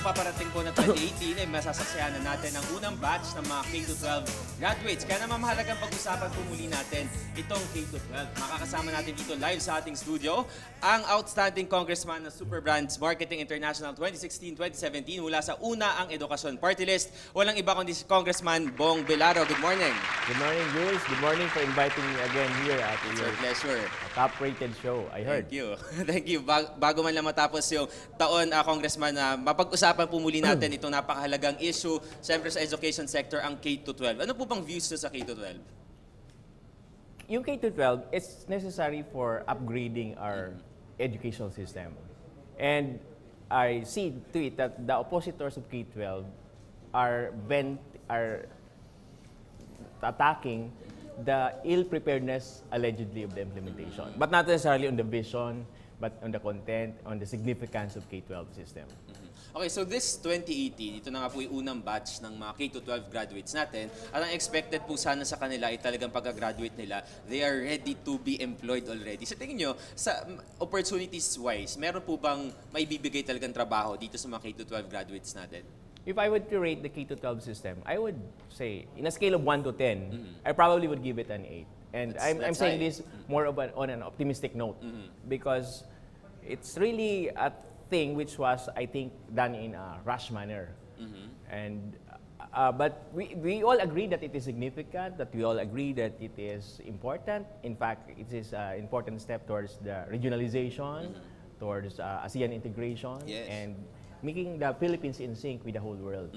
paparating po na 2018 ay masasaksiyanan natin ang unang batch ng mga K-12 graduates. Kaya naman mahalagang pag-usapan po muli natin itong K-12. Makakasama natin dito live sa ating studio ang outstanding congressman ng Super Brands Marketing International 2016-2017 mula sa una ang edukasyon party list. Walang iba kundi si Congressman Bong Belaro. Good morning. Good morning, Jules. Good morning for inviting me again here at your pleasure. Top-rated show, I heard. Thank you. Thank you. Bago man lang matapos yung taon, Congressman, mapag-usapan po muli natin itong napakahalagang issue, siyempre sa education sector, ang K-12. Ano po bang views sa K-12? Yung K-12, it's necessary for upgrading our educational system. And I see to it that the oppositors of K-12 are attacking the ill-preparedness, allegedly, of the implementation. But not necessarily on the vision, but on the content, on the significance of K-12 system. Okay, so this 2018, ito na nga po yung unang batch ng mga K-12 graduates natin. At ang expected po sana sa kanila ay talagang pagka-graduate nila, they are ready to be employed already. Sa tingin nyo, sa opportunities-wise, meron po bang may bibigay talagang trabaho dito sa mga K-12 graduates natin? If I would to rate the K-12 system, I would say, in a scale of 1 to 10, I probably would give it an 8. And I'm saying this more of on an optimistic note because it's really a thing which was, I think, done in a rush manner. And but we all agree that it is significant, that we all agree that it is important. In fact, it is an important step towards the regionalization, towards ASEAN integration, and making the Philippines in sync with the whole world.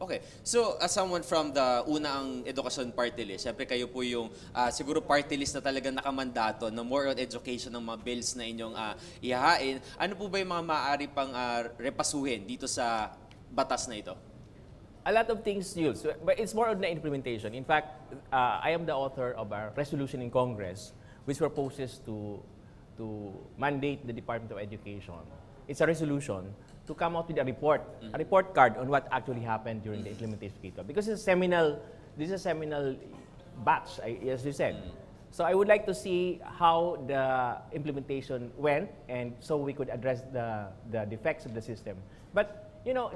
Okay. So, as someone from the unang edukasyon party list, syempre kayo po yung siguro party list na talagang nakamandato na more on education ng mga bills na inyong ihahain. Ano po ba yung mga maaari pang repasuhin dito sa batas na ito? A lot of things, Jules, but it's more on the implementation. In fact, I am the author of a resolution in Congress which proposes to mandate the Department of Education. It's a resolution to come out with a report card on what actually happened during the implementation of K-12. Because this is a seminal batch, as you said. So I would like to see how the implementation went, and so we could address the defects of the system. But you know,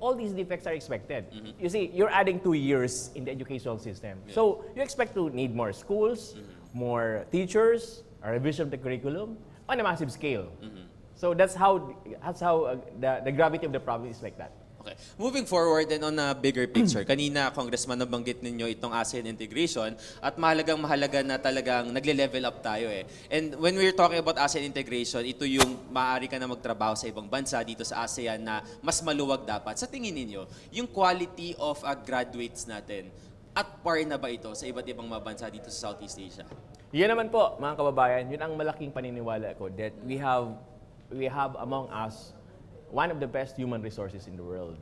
all these defects are expected. You see, you're adding 2 years in the educational system. So you expect to need more schools, more teachers, a revision of the curriculum on a massive scale. So that's how the gravity of the problem is like that. Okay. Moving forward and on a bigger picture, kanina, Congressman, nabanggit ninyo itong ASEAN integration at mahalaga na talagang nagle-level up tayo eh. And when we're talking about ASEAN integration, ito yung maaari ka na magtrabaho sa ibang bansa dito sa ASEAN na mas maluwag dapat. Sa tingin ninyo, yung quality of graduates natin, at par na ba ito sa iba't ibang mga bansa dito sa Southeast Asia? Yan naman po, mga kababayan, yun ang malaking paniniwala ko that we have among us one of the best human resources in the world.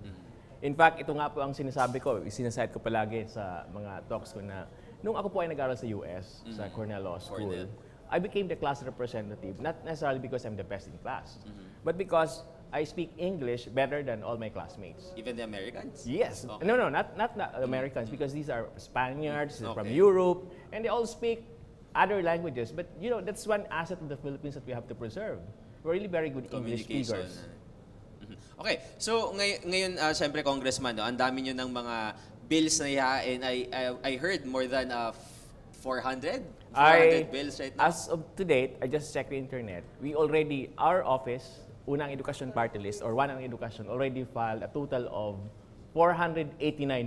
In fact, ito nga po ang sinasabi ko, sinasayad ko palagi sa mga talks ko na nung ako po ay nag-aral sa US, sa Cornell Law School, I became the class representative, not necessarily because I'm the best in class, but because I speak English better than all my classmates. Even the Americans? Yes. Okay. No, not the Americans, because these are Spaniards from Europe, and they all speak other languages. But you know, that's one asset of the Philippines that we have to preserve. We're really very good English speakers. Okay, so ngayon, siyempre, Congressman, ang dami nyo ng mga bills na ihain. I heard more than 400 bills right now. As of to date, I just checked the internet. Our office, unang edukasyon party list, or Wanang Edukasyon, already filed a total of 489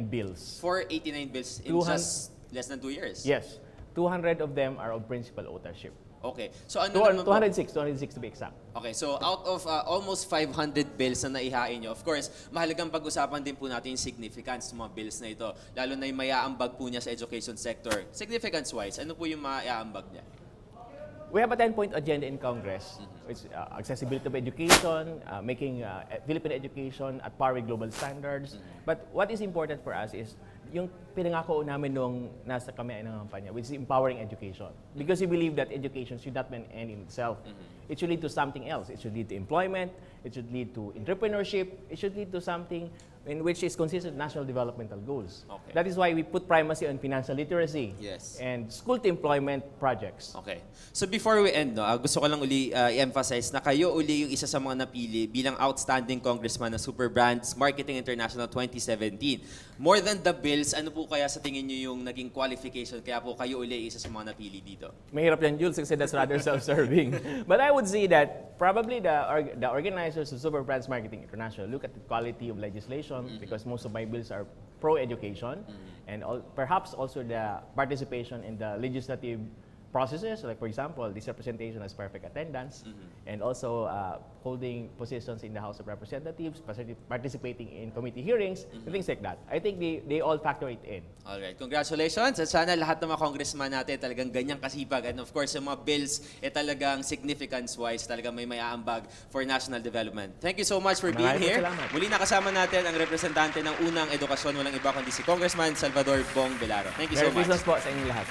bills. 489 bills in just less than 2 years? Yes. 200 of them are of principal authorship. Okay. So ano 206 to be exact. Okay. So out of almost 500 bills na naihain nyo, of course, mahalagang pag-usapan din po natin yung significance ng mga bills na ito. Lalo na yung maiaambag po niya sa education sector. Significance-wise, ano po yung maiaambag niya? We have a 10-point agenda in Congress. It's accessibility of education, making Philippine education at par with global standards. But what is important for us is yung pinangako namin nung nasa kami ng kampanya, which is empowering education. Because we believe that education should not be an end in itself. It should lead to something else. It should lead to employment. It should lead to entrepreneurship. It should lead to something in which is consistent with national developmental goals. Okay. That is why we put primacy on financial literacy Yes. and school-to-employment projects. Okay. So before we end, no, gusto ko lang uli i-emphasize na kayo uli yung isa sa mga napili bilang outstanding congressman ng Super Brands Marketing International 2017. More than the bills, ano po kaya sa tingin nyo yung naging qualification kaya po kayo uli isa sa mga napili dito? Mahirap yan, Jules, kasi that's rather self-serving. But I would say that probably the organizers of Super Brands Marketing International look at the quality of legislation because most of my bills are pro-education and perhaps also the participation in the legislative processes, like for example, this representation has perfect attendance and also holding positions in the House of Representatives, participating in committee hearings, and things like that. I think they all factor it in. Alright, congratulations. At sana lahat ng mga congressman natin talagang ganyang kasipag. And of course, yung mga bills, talagang significance-wise, talagang may aambag for national development. Thank you so much for being here. Salamat. Muli nakasama natin ang representante ng unang edukasyon, walang iba kundi si Congressman Salvador Bong Belaro. Thank you so Merry much. Christmas po sa inyong lahat.